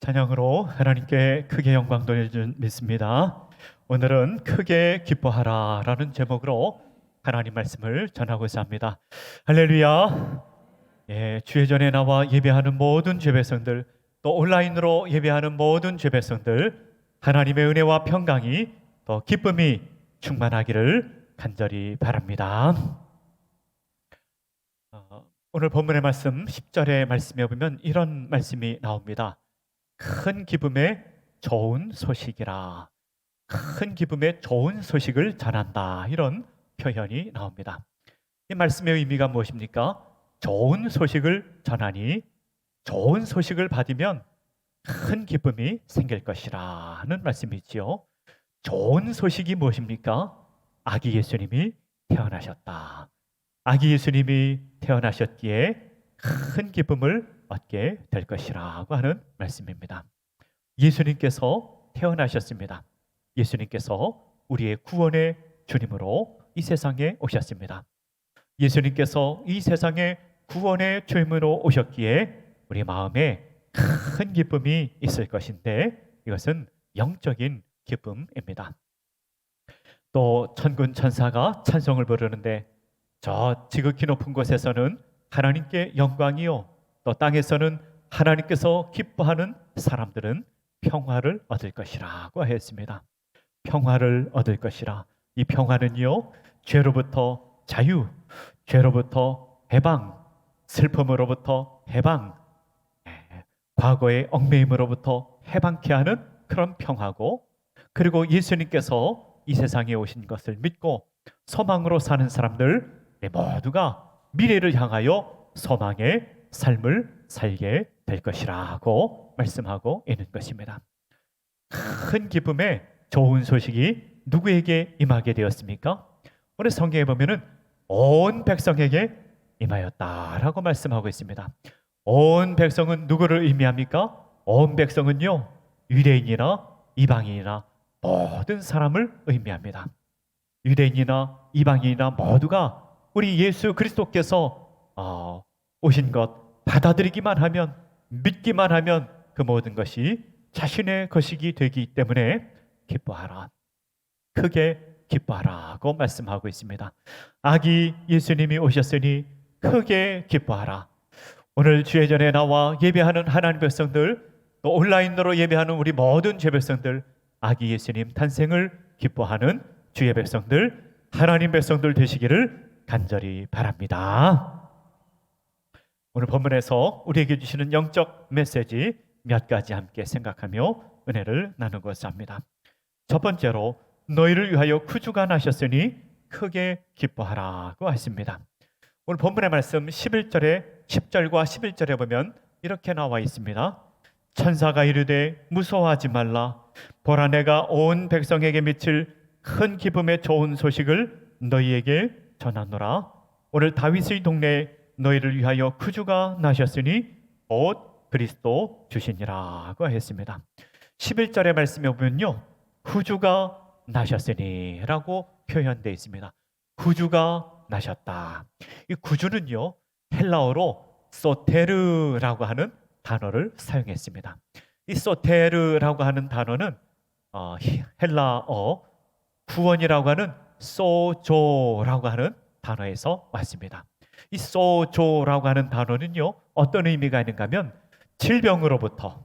찬양으로 하나님께 크게 영광 돌려준 믿습니다. 오늘은 크게 기뻐하라 라는 제목으로 하나님 말씀을 전하고자 합니다. 할렐루야. 주의 전에 나와 예배하는 모든 죄배성들, 또 온라인으로 예배하는 모든 죄배성들, 하나님의 은혜와 평강이 또 기쁨이 충만하기를 간절히 바랍니다. 오늘 본문의 말씀 10절의 말씀에 보면 이런 말씀이 나옵니다. 큰 기쁨의 좋은 소식이라. 큰 기쁨의 좋은 소식을 전한다, 이런 표현이 나옵니다. 이 말씀의 의미가 무엇입니까? 좋은 소식을 전하니 좋은 소식을 받으면 큰 기쁨이 생길 것이라는 말씀이지요. 좋은 소식이 무엇입니까? 아기 예수님이 태어나셨다. 아기 예수님이 태어나셨기에 큰 기쁨을 얻게 될 것이라고 하는 말씀입니다. 예수님께서 태어나셨습니다. 예수님께서 우리의 구원의 주님으로 이 세상에 오셨습니다. 예수님께서 이 세상에 구원의 주님으로 오셨기에 우리 마음에 큰 기쁨이 있을 것인데, 이것은 영적인 기쁨입니다. 또 천군 천사가 찬송을 부르는데, 저 지극히 높은 곳에서는 하나님께 영광이요, 또 땅에서는 하나님께서 기뻐하는 사람들은 평화를 얻을 것이라고 했습니다. 평화를 얻을 것이라. 이 평화는요, 죄로부터 자유, 죄로부터 해방, 슬픔으로부터 해방, 과거의 엉매임으로부터 해방케 하는 그런 평화고, 그리고 예수님께서 이 세상에 오신 것을 믿고 소망으로 사는 사람들 모두가 미래를 향하여 소망의 삶을 살게 될 것이라고 말씀하고 있는 것입니다. 큰 기쁨의 좋은 소식이 누구에게 임하게 되었습니까? 오늘 성경에 보면은 온 백성에게 임하였다라고 말씀하고 있습니다. 온 백성은 누구를 의미합니까? 온 백성은요, 유대인이나 이방인이나 모든 사람을 의미합니다. 유대인이나 이방인이나 모두가 우리 예수 그리스도께서 오신 것 받아들이기만 하면, 믿기만 하면 그 모든 것이 자신의 것이기 되기 때문에 기뻐하라, 크게 기뻐하라고 말씀하고 있습니다. 아기 예수님이 오셨으니 크게 기뻐하라. 오늘 주의 전에 나와 예배하는 하나님 백성들, 또 온라인으로 예배하는 우리 모든 죄 백성들, 아기 예수님 탄생을 기뻐하는 주의 백성들, 하나님 백성들 되시기를 간절히 바랍니다. 오늘 본문에서 우리에게 주시는 영적 메시지 몇 가지 함께 생각하며 은혜를 나누고자 합니다. 첫 번째로, 너희를 위하여 구주가 나셨으니 크게 기뻐하라고 하십니다. 오늘 본문의 말씀 10절과 11절에 보면 이렇게 나와 있습니다. 천사가 이르되 무서워하지 말라. 보라, 내가 온 백성에게 미칠 큰 기쁨의 좋은 소식을 너희에게 전하노라. 오늘 다윗의 동네에 너희를 위하여 구주가 나셨으니 곧 그리스도 주시니라고 했습니다. 11절의 말씀에 보면요, 구주가 나셨으니 라고 표현되어 있습니다. 구주가 나셨다. 이 구주는요, 헬라어로 소테르라고 하는 단어를 사용했습니다. 이 소테르라고 하는 단어는 헬라어 구원이라고 하는 소조라고 하는 단어에서 왔습니다. 이 소조라고 하는 단어는요, 어떤 의미가 있는가 하면 질병으로부터,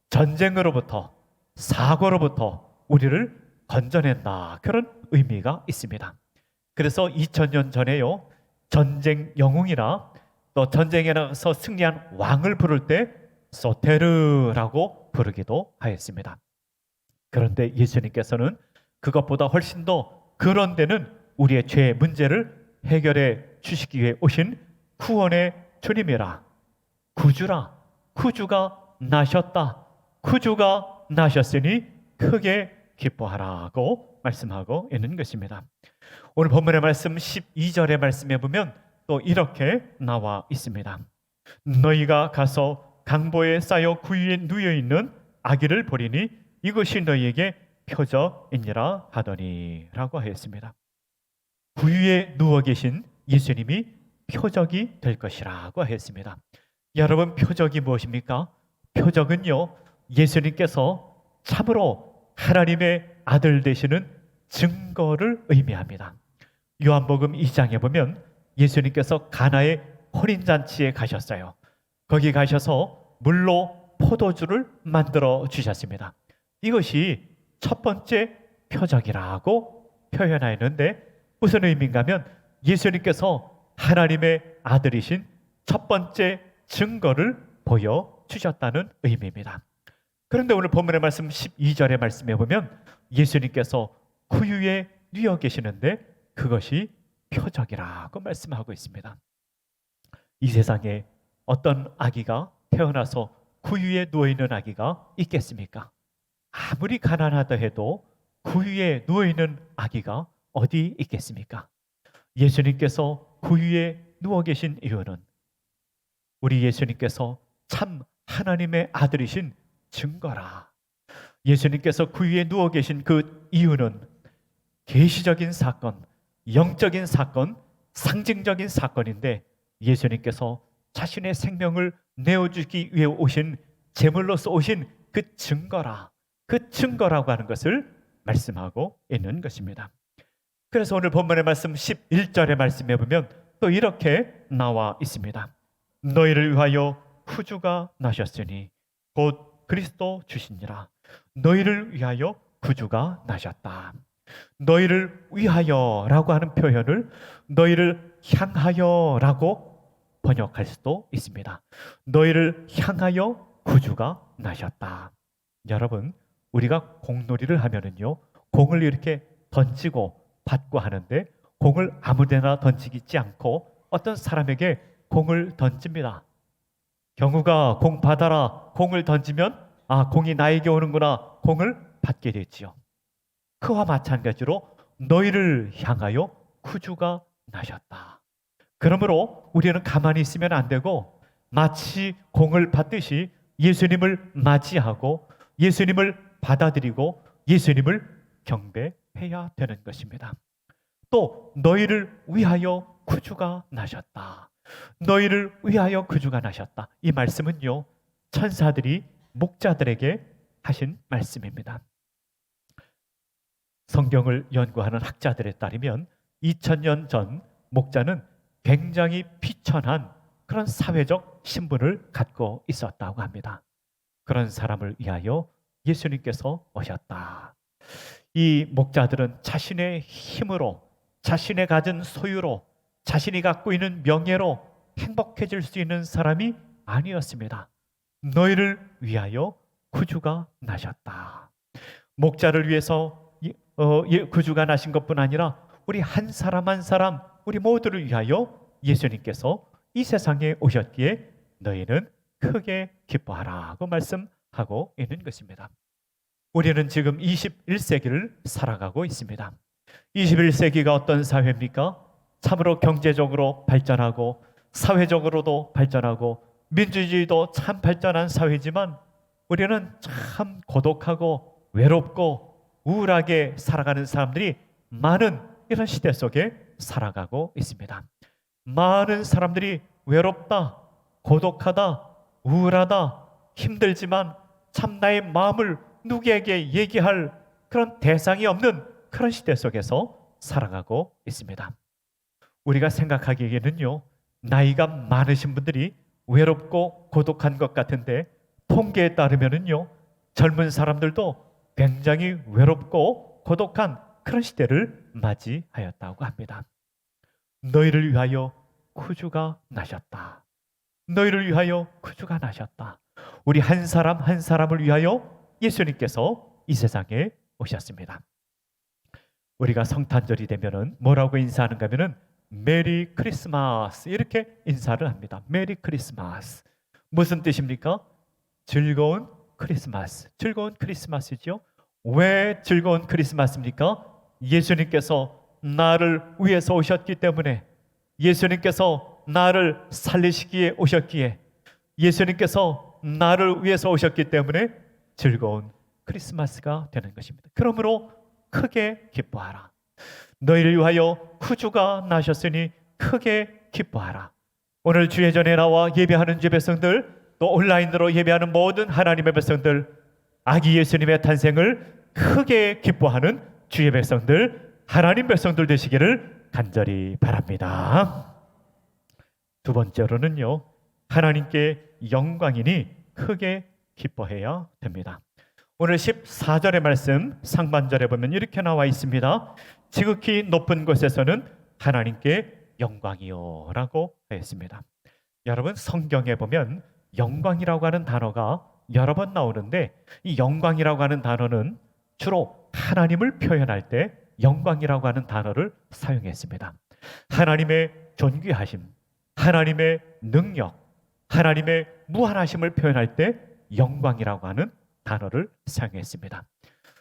전쟁으로부터, 사고로부터 우리를 건져낸다, 그런 의미가 있습니다. 그래서 2000년 전에요, 전쟁 영웅이나 또 전쟁에 나가서 승리한 왕을 부를 때 소테르라고 부르기도 하였습니다. 그런데 예수님께서는 그것보다 훨씬 더 그런 데는 우리의 죄의 문제를 해결해 주시기 위해 오신 구원의 주님이라, 구주라, 구주가 나셨다, 구주가 나셨으니 크게 기뻐하라고 말씀하고 있는 것입니다. 오늘 본문의 말씀 12절의 말씀에 보면 또 이렇게 나와 있습니다. 너희가 가서 강보에 쌓여 구유에 누워있는 아기를 보리니 이것이 너희에게 표적이니라 하더니 라고 하였습니다. 구유에 누워 계신 예수님이 표적이 될 것이라고 했습니다. 여러분, 표적이 무엇입니까? 표적은요, 예수님께서 참으로 하나님의 아들 되시는 증거를 의미합니다. 요한복음 2장에 보면 예수님께서 가나의 혼인잔치에 가셨어요. 거기 가셔서 물로 포도주를 만들어 주셨습니다. 이것이 첫 번째 표적이라고 표현하였는데 무슨 의미인가 하면 예수님께서 하나님의 아들이신 첫 번째 증거를 보여주셨다는 의미입니다. 그런데 오늘 본문의 말씀 12절의 말씀에 보면 예수님께서 구유에 누워 계시는데 그것이 표적이라고 말씀하고 있습니다. 이 세상에 어떤 아기가 태어나서 구유에 누워있는 아기가 있겠습니까? 아무리 가난하다 해도 구유에 누워있는 아기가 어디 있겠습니까? 예수님께서 구유에 누워 계신 이유는 우리 예수님께서 참 하나님의 아들이신 증거라. 예수님께서 구유에 누워 계신 그 이유는 계시적인 사건, 영적인 사건, 상징적인 사건인데 예수님께서 자신의 생명을 내어주기 위해 오신 제물로서 오신 그 증거라. 그 증거라고 하는 것을 말씀하고 있는 것입니다. 그래서 오늘 본문의 말씀 11절의 말씀에 보면 또 이렇게 나와 있습니다. 너희를 위하여 구주가 나셨으니 곧 그리스도 주시니라. 너희를 위하여 구주가 나셨다. 너희를 위하여라고 하는 표현을 너희를 향하여라고 번역할 수도 있습니다. 너희를 향하여 구주가 나셨다. 여러분, 우리가 공놀이를 하면은요, 공을 이렇게 던지고 받고 하는데 공을 아무데나 던지지 않고 어떤 사람에게 공을 던집니다. 경우가 공 받아라 공을 던지면 공이 나에게 오는구나 공을 받게 되지요. 그와 마찬가지로 너희를 향하여 구주가 나셨다. 그러므로 우리는 가만히 있으면 안 되고 마치 공을 받듯이 예수님을 맞이하고 예수님을 받아들이고 예수님을 경배해야 되는 것입니다. 또 너희를 위하여 구주가 나셨다. 너희를 위하여 구주가 나셨다. 이 말씀은요, 천사들이 목자들에게 하신 말씀입니다. 성경을 연구하는 학자들에 따르면 2000년 전 목자는 굉장히 비천한 그런 사회적 신분을 갖고 있었다고 합니다. 그런 사람을 위하여 예수님께서 오셨다. 이 목자들은 자신의 힘으로, 자신의 가진 소유로, 자신이 갖고 있는 명예로 행복해질 수 있는 사람이 아니었습니다. 너희를 위하여 구주가 나셨다. 목자를 위해서 구주가 나신 것뿐 아니라 우리 한 사람 한 사람, 우리 모두를 위하여 예수님께서 이 세상에 오셨기에 너희는 크게 기뻐하라고 말씀하고 있는 것입니다. 우리는 지금 21세기를 살아가고 있습니다. 21세기가 어떤 사회입니까? 참으로 경제적으로 발전하고 사회적으로도 발전하고 민주주의도 참 발전한 사회지만 우리는 참 고독하고 외롭고 우울하게 살아가는 사람들이 많은 이런 시대 속에 살아가고 있습니다. 많은 사람들이 외롭다, 고독하다, 우울하다, 힘들지만 참 나의 마음을 누구에게 얘기할 그런 대상이 없는 그런 시대 속에서 살아가고 있습니다. 우리가 생각하기에는요, 나이가 많으신 분들이 외롭고 고독한 것 같은데 통계에 따르면은요, 젊은 사람들도 굉장히 외롭고 고독한 그런 시대를 맞이하였다고 합니다. 너희를 위하여 구주가 나셨다. 너희를 위하여 구주가 나셨다. 우리 한 사람 한 사람을 위하여 예수님께서 이 세상에 오셨습니다. 우리가 성탄절이 되면은 뭐라고 인사하는가 하면은 메리 크리스마스 이렇게 인사를 합니다. 메리 크리스마스. 무슨 뜻입니까? 즐거운 크리스마스. 즐거운 크리스마스죠. 왜 즐거운 크리스마스입니까? 예수님께서 나를 위해서 오셨기 때문에, 예수님께서 나를 살리시기에 오셨기에, 예수님께서 나를 위해서 오셨기 때문에 즐거운 크리스마스가 되는 것입니다. 그러므로 크게 기뻐하라. 너희를 위하여 구주가 나셨으니 크게 기뻐하라. 오늘 주의 전에 나와 예배하는 주의 백성들, 또 온라인으로 예배하는 모든 하나님의 백성들, 아기 예수님의 탄생을 크게 기뻐하는 주의 백성들, 하나님 백성들 되시기를 간절히 바랍니다. 두 번째로는요, 하나님께 영광이니 크게 기뻐해야 됩니다. 오늘 14절의 말씀 상반절에 보면 이렇게 나와 있습니다. 지극히 높은 곳에서는 하나님께 영광이요 라고 하였습니다. 여러분, 성경에 보면 영광이라고 하는 단어가 여러 번 나오는데, 이 영광이라고 하는 단어는 주로 하나님을 표현할 때 영광이라고 하는 단어를 사용했습니다. 하나님의 존귀하심, 하나님의 능력, 하나님의 무한하심을 표현할 때 영광이라고 하는 단어를 사용했습니다.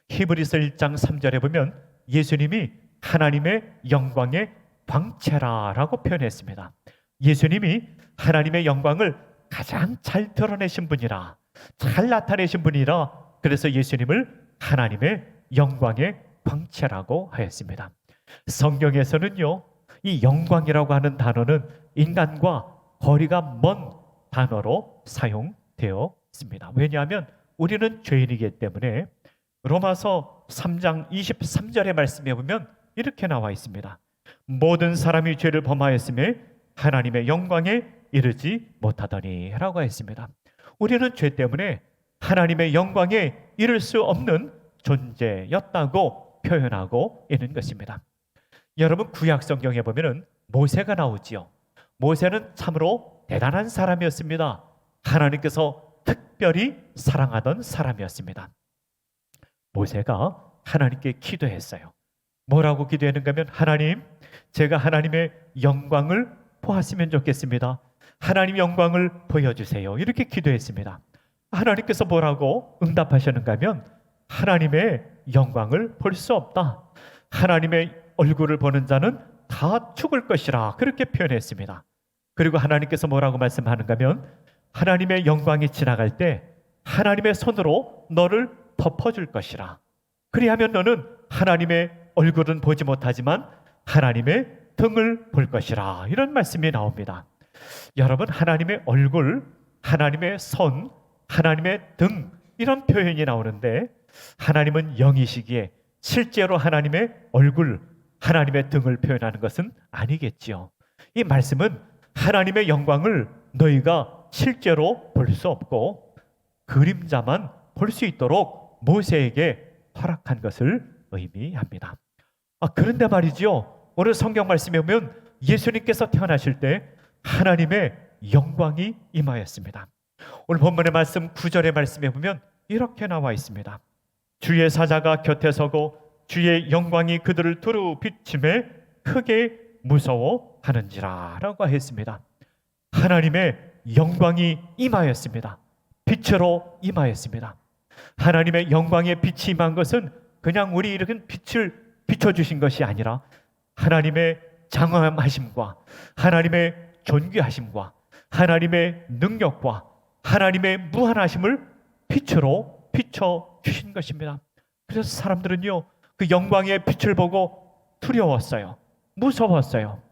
히브리서 1장 3절에 보면 예수님이 하나님의 영광의 광채라라고 표현했습니다. 예수님이 하나님의 영광을 가장 잘 드러내신 분이라, 잘 나타내신 분이라, 그래서 예수님을 하나님의 영광의 광채라고 하였습니다. 성경에서는요, 이 영광이라고 하는 단어는 인간과 거리가 먼 단어로 사용되어 있습니다. 왜냐하면 우리는 죄인이기 때문에 로마서 3장 23절의 말씀에 보면 이렇게 나와 있습니다. 모든 사람이 죄를 범하였음에 하나님의 영광에 이르지 못하더니 라고 했습니다. 우리는 죄 때문에 하나님의 영광에 이를 수 없는 존재였다고 표현하고 있는 것입니다. 여러분, 구약 성경에 보면은 모세가 나오지요. 모세는 참으로 대단한 사람이었습니다. 하나님께서 특별히 사랑하던 사람이었습니다. 모세가 하나님께 기도했어요. 뭐라고 기도했는가 하면, 하나님, 제가 하나님의 영광을 보았으면 좋겠습니다. 하나님 영광을 보여주세요. 이렇게 기도했습니다. 하나님께서 뭐라고 응답하셨는가 하면, 하나님의 영광을 볼 수 없다. 하나님의 얼굴을 보는 자는 다 죽을 것이라, 그렇게 표현했습니다. 그리고 하나님께서 뭐라고 말씀하는가 하면, 하나님의 영광이 지나갈 때 하나님의 손으로 너를 덮어줄 것이라. 그리하면 너는 하나님의 얼굴은 보지 못하지만 하나님의 등을 볼 것이라. 이런 말씀이 나옵니다. 여러분, 하나님의 얼굴, 하나님의 손, 하나님의 등, 이런 표현이 나오는데, 하나님은 영이시기에 실제로 하나님의 얼굴, 하나님의 등을 표현하는 것은 아니겠지요. 이 말씀은 하나님의 영광을 너희가 실제로 볼 수 없고 그림자만 볼 수 있도록 모세에게 허락한 것을 의미합니다. 그런데 말이죠, 오늘 성경 말씀에 보면 예수님께서 태어나실 때 하나님의 영광이 임하였습니다. 오늘 본문의 말씀 9절의 말씀에 보면 이렇게 나와 있습니다. 주의 사자가 곁에 서고 주의 영광이 그들을 두루 비침에 크게 무서워하는지라 라고 했습니다. 하나님의 영광이 임하였습니다. 빛으로 임하였습니다. 하나님의 영광의 빛이 임한 것은 그냥 우리 이렇게 빛을 비춰주신 것이 아니라 하나님의 장엄하심과 하나님의 존귀하심과 하나님의 능력과 하나님의 무한하심을 빛으로 비춰주신 것입니다. 그래서 사람들은요, 그 영광의 빛을 보고 두려웠어요. 무서웠어요.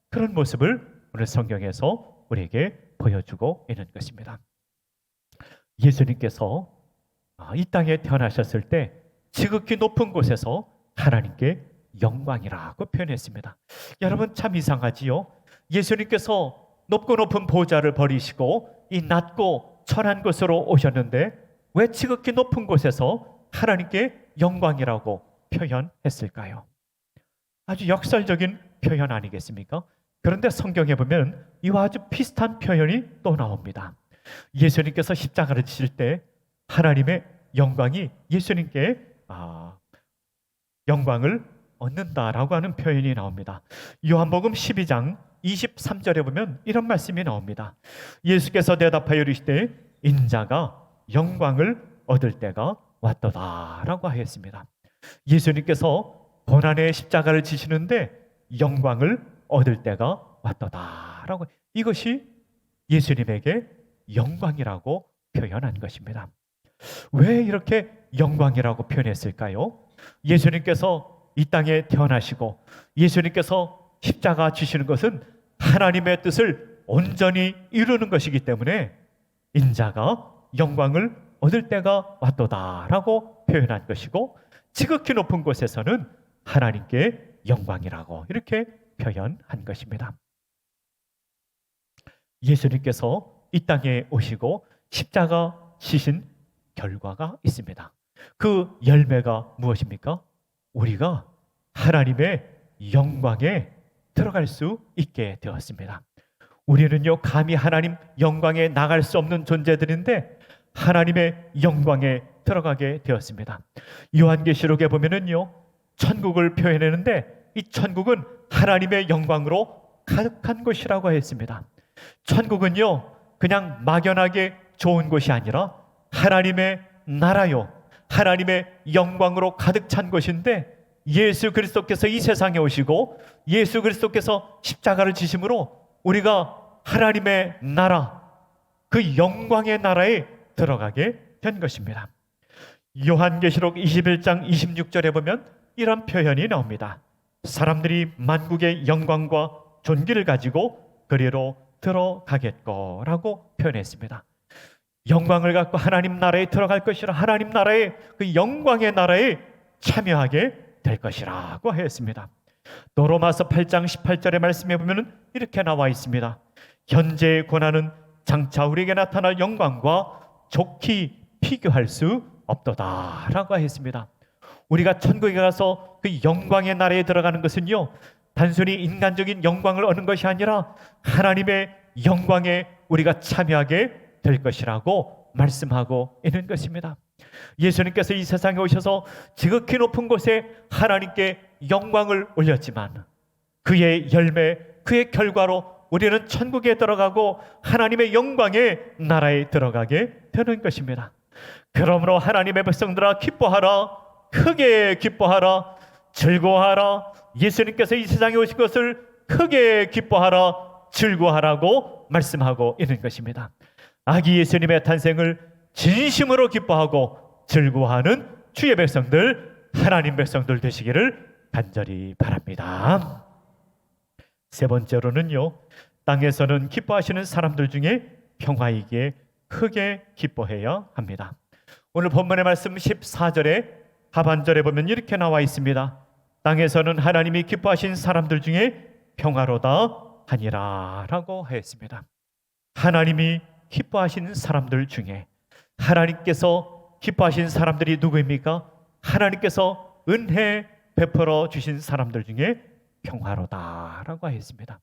그런 모습을 오늘 성경에서 우리에게 보여주고 있는 것입니다. 예수님께서 이 땅에 태어나셨을 때 지극히 높은 곳에서 하나님께 영광이라고 표현했습니다. 여러분, 참 이상하지요? 예수님께서 높고 높은 보좌를 버리시고 이 낮고 천한 곳으로 오셨는데 왜 지극히 높은 곳에서 하나님께 영광이라고 표현했을까요? 아주 역설적인 표현 아니겠습니까? 그런데 성경에 보면 이와 아주 비슷한 표현이 또 나옵니다. 예수님께서 십자가를 지실 때 하나님의 영광이 예수님께 영광을 얻는다라고 하는 표현이 나옵니다. 요한복음 12장 23절에 보면 이런 말씀이 나옵니다. 예수께서 대답하여 이르시되 인자가 영광을 얻을 때가 왔도다라고 하였습니다. 예수님께서 고난의 십자가를 지시는데 영광을 얻을 때가 왔도다라고, 이것이 예수님에게 영광이라고 표현한 것입니다. 왜 이렇게 영광이라고 표현했을까요? 예수님께서 이 땅에 태어나시고 예수님께서 십자가 지시는 것은 하나님의 뜻을 온전히 이루는 것이기 때문에 인자가 영광을 얻을 때가 왔도다라고 표현한 것이고, 지극히 높은 곳에서는 하나님께 영광이라고 이렇게 표현한 것입니다. 예수님께서 이 땅에 오시고 십자가 지신 결과가 있습니다. 그 열매가 무엇입니까? 우리가 하나님의 영광에 들어갈 수 있게 되었습니다. 우리는요, 감히 하나님 영광에 나갈 수 없는 존재들인데 하나님의 영광에 들어가게 되었습니다. 요한계시록에 보면은요, 천국을 표현했는데 이 천국은 하나님의 영광으로 가득한 곳이라고 했습니다. 천국은요, 그냥 막연하게 좋은 곳이 아니라 하나님의 나라요, 하나님의 영광으로 가득 찬 곳인데, 예수 그리스도께서 이 세상에 오시고 예수 그리스도께서 십자가를 지심으로 우리가 하나님의 나라, 그 영광의 나라에 들어가게 된 것입니다. 요한계시록 21장 26절에 보면 이런 표현이 나옵니다. 사람들이 만국의 영광과 존귀를 가지고 그리로 들어가겠거라고 표현했습니다. 영광을 갖고 하나님 나라에 들어갈 것이라, 하나님 나라의 그 영광의 나라에 참여하게 될 것이라고 했습니다. 또 로마서 8장 18절의 말씀에 보면 이렇게 나와 있습니다. 현재의 고난은 장차 우리에게 나타날 영광과 좋게 비교할 수 없도다라고 했습니다. 우리가 천국에 가서 그 영광의 나라에 들어가는 것은요, 단순히 인간적인 영광을 얻는 것이 아니라 하나님의 영광에 우리가 참여하게 될 것이라고 말씀하고 있는 것입니다. 예수님께서 이 세상에 오셔서 지극히 높은 곳에 하나님께 영광을 올렸지만 그의 열매, 그의 결과로 우리는 천국에 들어가고 하나님의 영광의 나라에 들어가게 되는 것입니다. 그러므로 하나님의 백성들아, 기뻐하라, 크게 기뻐하라, 즐거워하라. 예수님께서 이 세상에 오신 것을 크게 기뻐하라, 즐거워하라고 말씀하고 있는 것입니다. 아기 예수님의 탄생을 진심으로 기뻐하고 즐거워하는 주의 백성들, 하나님 백성들 되시기를 간절히 바랍니다. 세 번째로는요, 땅에서는 기뻐하시는 사람들 중에 평화이기에 크게 기뻐해야 합니다. 오늘 본문의 말씀 14절에 하반절에 보면 이렇게 나와 있습니다. 땅에서는 하나님이 기뻐하신 사람들 중에 평화로다 하니라 라고 하였습니다. 하나님이 기뻐하시는 사람들 중에, 하나님께서 기뻐하신 사람들이 누구입니까? 하나님께서 은혜 베풀어 주신 사람들 중에 평화로다 라고 하였습니다.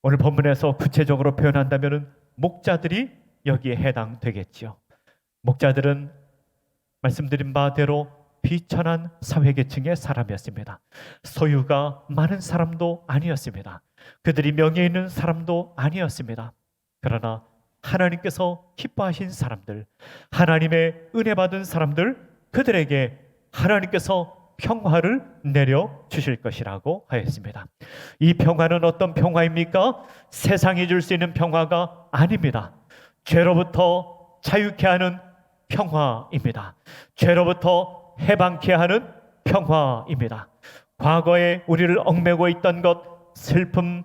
오늘 본문에서 구체적으로 표현한다면 목자들이 여기에 해당되겠지요. 목자들은 말씀드린 바대로 비천한 사회계층의 사람이었습니다. 소유가 많은 사람도 아니었습니다. 그들이 명예 있는 사람도 아니었습니다. 그러나 하나님께서 기뻐하신 사람들, 하나님의 은혜 받은 사람들, 그들에게 하나님께서 평화를 내려 주실 것이라고 하였습니다. 이 평화는 어떤 평화입니까? 세상이 줄 수 있는 평화가 아닙니다. 죄로부터 자유케 하는 평화입니다. 죄로부터 해방케 하는 평화입니다. 과거에 우리를 얽매고 있던 것, 슬픔,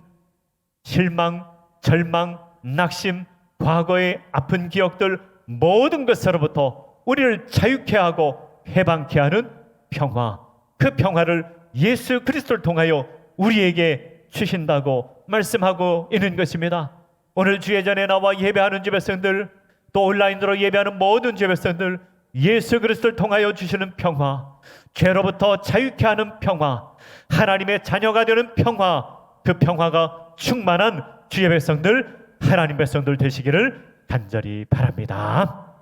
실망, 절망, 낙심, 과거의 아픈 기억들, 모든 것으로부터 우리를 자유케 하고 해방케 하는 평화, 그 평화를 예수 그리스도를 통하여 우리에게 주신다고 말씀하고 있는 것입니다. 오늘 주예전에 나와 예배하는 주백성들, 또 온라인으로 예배하는 모든 주백성들, 예수 그리스도를 통하여 주시는 평화, 죄로부터 자유케 하는 평화, 하나님의 자녀가 되는 평화, 그 평화가 충만한 주의 백성들, 하나님 백성들 되시기를 간절히 바랍니다.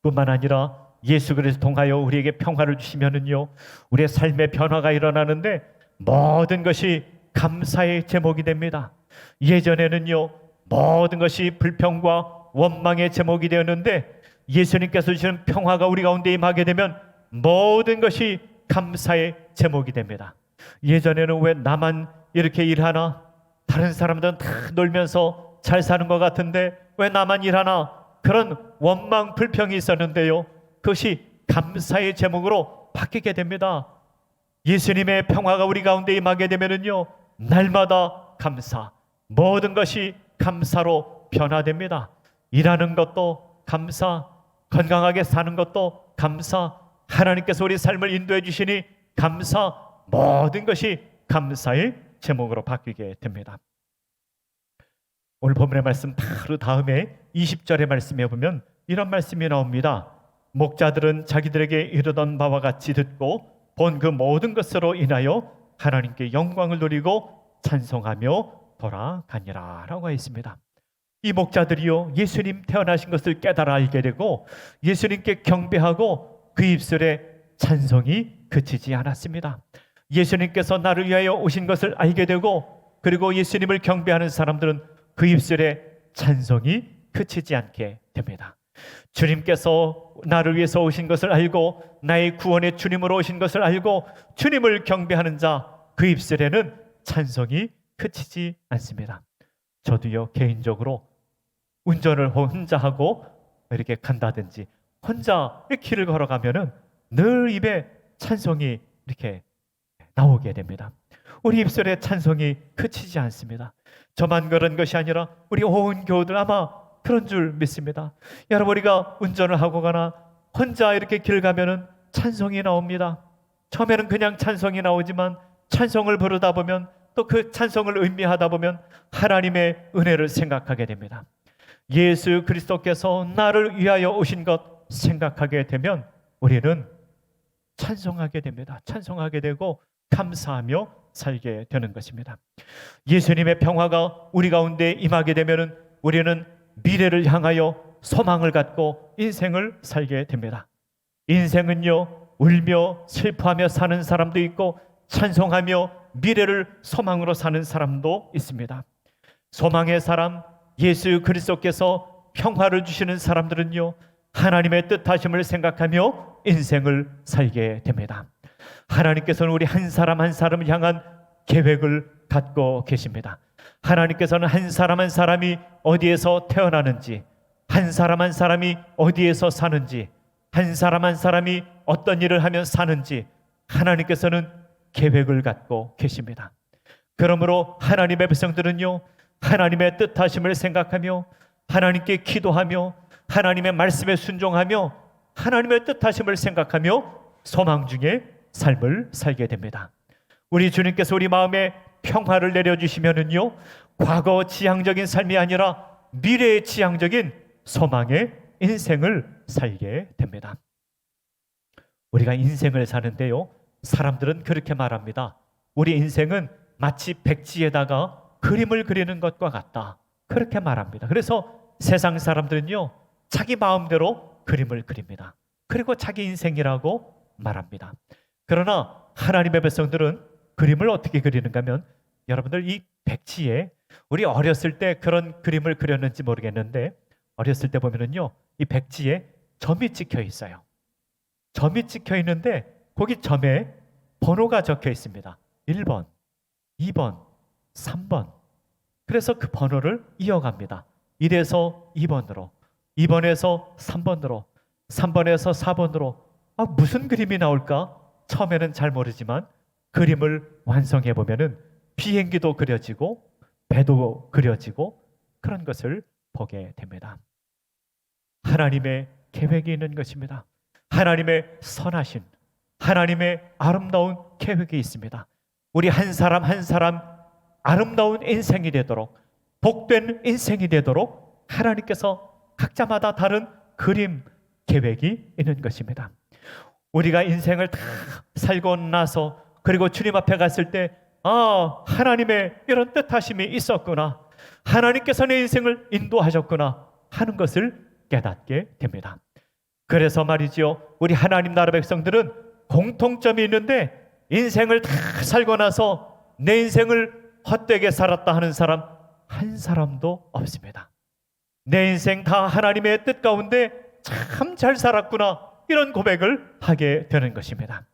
뿐만 아니라 예수 그리스도 통하여 우리에게 평화를 주시면은요, 우리의 삶의 변화가 일어나는데 모든 것이 감사의 제목이 됩니다. 예전에는요, 모든 것이 불평과 원망의 제목이 되었는데 예수님께서 주시는 평화가 우리 가운데 임하게 되면 모든 것이 감사의 제목이 됩니다. 예전에는 왜 나만 이렇게 일하나? 다른 사람들은 다 놀면서 잘 사는 것 같은데 왜 나만 일하나? 그런 원망, 불평이 있었는데요, 그것이 감사의 제목으로 바뀌게 됩니다. 예수님의 평화가 우리 가운데 임하게 되면은요, 날마다 감사, 모든 것이 감사로 변화됩니다. 일하는 것도 감사, 건강하게 사는 것도 감사, 하나님께서 우리 삶을 인도해 주시니 감사, 모든 것이 감사의 제목으로 바뀌게 됩니다. 오늘 본문의 말씀 바로 다음에 20절의 말씀에 보면 이런 말씀이 나옵니다. 목자들은 자기들에게 이르던 바와 같이 듣고 본 그 모든 것으로 인하여 하나님께 영광을 돌리고 찬송하며 돌아가니라 라고 했습니다. 이 목자들이요, 예수님 태어나신 것을 깨달아 알게 되고 예수님께 경배하고 그 입술에 찬송이 그치지 않았습니다. 예수님께서 나를 위하여 오신 것을 알게 되고 그리고 예수님을 경배하는 사람들은 그 입술에 찬송이 그치지 않게 됩니다. 주님께서 나를 위해서 오신 것을 알고 나의 구원의 주님으로 오신 것을 알고 주님을 경배하는 자 그 입술에는 찬송이 그치지 않습니다. 저도요, 개인적으로 운전을 혼자 하고 이렇게 간다든지 혼자 길을 걸어가면은 늘 입에 찬송이 이렇게 나오게 됩니다. 우리 입술에 찬송이 그치지 않습니다. 저만 그런 것이 아니라 우리 온 교우들 아마 그런 줄 믿습니다. 여러분, 우리가 운전을 하고 가나 혼자 이렇게 길 가면은 찬송이 나옵니다. 처음에는 그냥 찬송이 나오지만 찬송을 부르다 보면 또 그 찬송을 음미하다 보면 하나님의 은혜를 생각하게 됩니다. 예수 그리스도께서 나를 위하여 오신 것 생각하게 되면 우리는 찬송하게 됩니다. 찬송하게 되고 감사하며 살게 되는 것입니다. 예수님의 평화가 우리 가운데 임하게 되면 우리는 미래를 향하여 소망을 갖고 인생을 살게 됩니다. 인생은요, 울며 슬퍼하며 사는 사람도 있고 찬송하며 미래를 소망으로 사는 사람도 있습니다. 소망의 사람, 예수 그리스도께서 평화를 주시는 사람들은요, 하나님의 뜻하심을 생각하며 인생을 살게 됩니다. 하나님께서는 우리 한 사람 한 사람을 향한 계획을 갖고 계십니다. 하나님께서는 한 사람 한 사람이 어디에서 태어나는지, 한 사람 한 사람이 어디에서 사는지, 한 사람 한 사람이 어떤 일을 하면 사는지 하나님께서는 계획을 갖고 계십니다. 그러므로 하나님의 백성들은요, 하나님의 뜻하심을 생각하며 하나님께 기도하며 하나님의 말씀에 순종하며 하나님의 뜻하심을 생각하며 소망 중에 삶을 살게 됩니다. 우리 주님께서 우리 마음에 평화를 내려주시면은요, 과거 지향적인 삶이 아니라 미래의 지향적인 소망의 인생을 살게 됩니다. 우리가 인생을 사는데요, 사람들은 그렇게 말합니다. 우리 인생은 마치 백지에다가 그림을 그리는 것과 같다, 그렇게 말합니다. 그래서 세상 사람들은요, 자기 마음대로 그림을 그립니다. 그리고 자기 인생이라고 말합니다. 그러나 하나님의 백성들은 그림을 어떻게 그리는가 하면, 여러분들 이 백지에 우리 어렸을 때 그런 그림을 그렸는지 모르겠는데 어렸을 때 보면은요, 이 백지에 점이 찍혀 있어요. 점이 찍혀 있는데 거기 점에 번호가 적혀 있습니다. 1번, 2번, 3번. 그래서 그 번호를 이어갑니다. 1에서 2번으로, 2번에서 3번으로, 3번에서 4번으로. 무슨 그림이 나올까? 처음에는 잘 모르지만 그림을 완성해 보면은 비행기도 그려지고 배도 그려지고 그런 것을 보게 됩니다. 하나님의 계획이 있는 것입니다. 하나님의 선하신, 하나님의 아름다운 계획이 있습니다. 우리 한 사람 한 사람 아름다운 인생이 되도록, 복된 인생이 되도록 하나님께서 각자마다 다른 그림, 계획이 있는 것입니다. 우리가 인생을 다 살고 나서 그리고 주님 앞에 갔을 때, 하나님의 이런 뜻하심이 있었구나, 하나님께서 내 인생을 인도하셨구나 하는 것을 깨닫게 됩니다. 그래서 말이죠, 우리 하나님 나라 백성들은 공통점이 있는데, 인생을 다 살고 나서 내 인생을 헛되게 살았다 하는 사람 한 사람도 없습니다. 내 인생 다 하나님의 뜻 가운데 참 잘 살았구나, 이런 고백을 하게 되는 것입니다.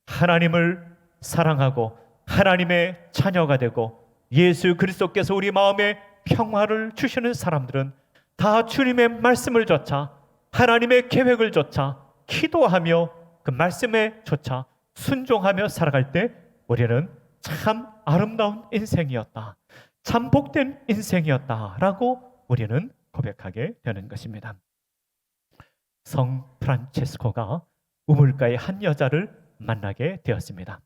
하나님을 사랑하고 하나님의 자녀가 되고 예수 그리스도께서 우리 마음에 평화를 주시는 사람들은 다 주님의 말씀을 좇아 하나님의 계획을 좇아 기도하며 그 말씀에 좇아 순종하며 살아갈 때 우리는 참 아름다운 인생이었다, 참 복된 인생이었다라고 우리는 고백하게 되는 것입니다. 성 프란체스코가 우물가의 한 여자를 만나게 되었습니다.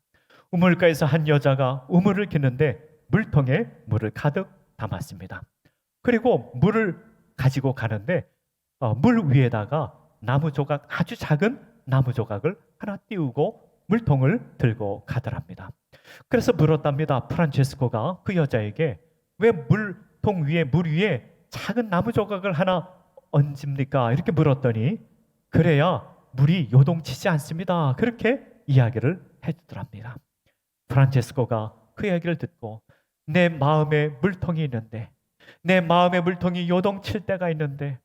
우물가에서 한 여자가 우물을 깃는데 물통에 물을 가득 담았습니다. 그리고 물을 가지고 가는데 물 위에다가 나무 조각, 아주 작은 나무 조각을 하나 띄우고 물통을 들고 가더랍니다. 그래서 물었답니다. 프란체스코가 그 여자에게 왜 물통 위에, 물 위에 작은 나무 조각을 하나 얹습니까? 이렇게 물었더니 그래야 물이 요동치지 않습니다. 그렇게 이야기를 해주더랍니다. 프란체스코가 그 이야기를 듣고 내 마음에 물통이 있는데, 내 마음의 물통이 요동칠 때가 있는데,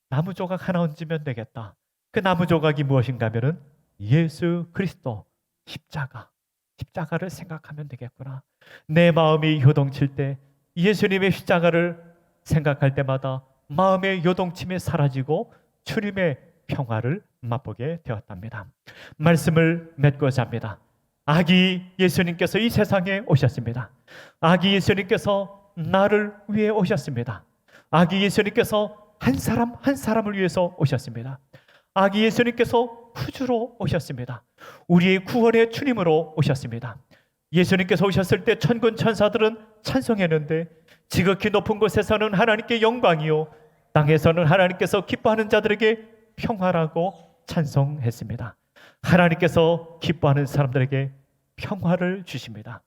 나무 조각 하나 얹으면 되겠다. 그 나무 조각이 무엇인가 하면은 예수 그리스도 십자가를 생각하면 되겠구나. 내 마음이 요동칠 때 예수님의 십자가를 생각할 때마다 마음의 요동침이 사라지고 주님의 평화를 맛보게 되었답니다. 말씀을 맺고자 합니다. 아기 예수님께서 이 세상에 오셨습니다. 아기 예수님께서 나를 위해 오셨습니다. 아기 예수님께서 한 사람 한 사람을 위해서 오셨습니다. 아기 예수님께서 구주로 오셨습니다. 우리의 구원의 주님으로 오셨습니다. 예수님께서 오셨을 때 천군 천사들은 찬송했는데 지극히 높은 곳에서는 하나님께 영광이요 땅에서는 하나님께서 기뻐하는 자들에게 평화라고 찬송했습니다. 하나님께서 기뻐하는 사람들에게 평화를 주십니다.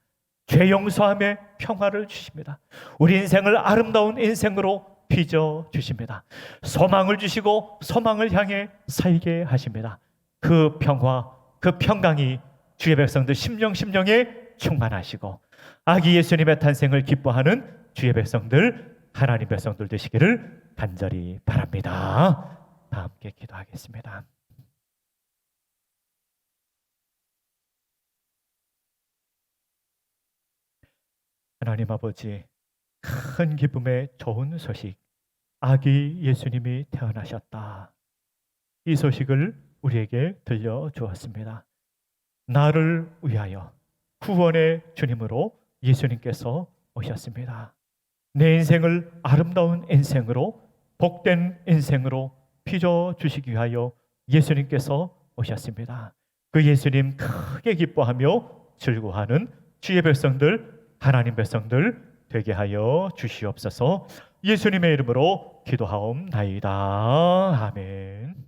죄 용서함의 평화를 주십니다. 우리 인생을 아름다운 인생으로 빚어 주십니다. 소망을 주시고 소망을 향해 살게 하십니다. 그 평화, 그 평강이 주의 백성들 심령에 충만하시고 아기 예수님의 탄생을 기뻐하는 주의 백성들, 하나님 백성들 되시기를 간절히 바랍니다. 다 함께 기도하겠습니다. 하나님 아버지, 큰 기쁨의 좋은 소식, 아기 예수님이 태어나셨다. 이 소식을 우리에게 들려주었습니다. 나를 위하여 구원의 주님으로 예수님께서 오셨습니다. 내 인생을 아름다운 인생으로, 복된 인생으로 빚어주시기 위하여 예수님께서 오셨습니다. 그 예수님 크게 기뻐하며 즐거워하는 주의 백성들, 하나님 백성들 되게 하여 주시옵소서. 예수님의 이름으로 기도하옵나이다. 아멘.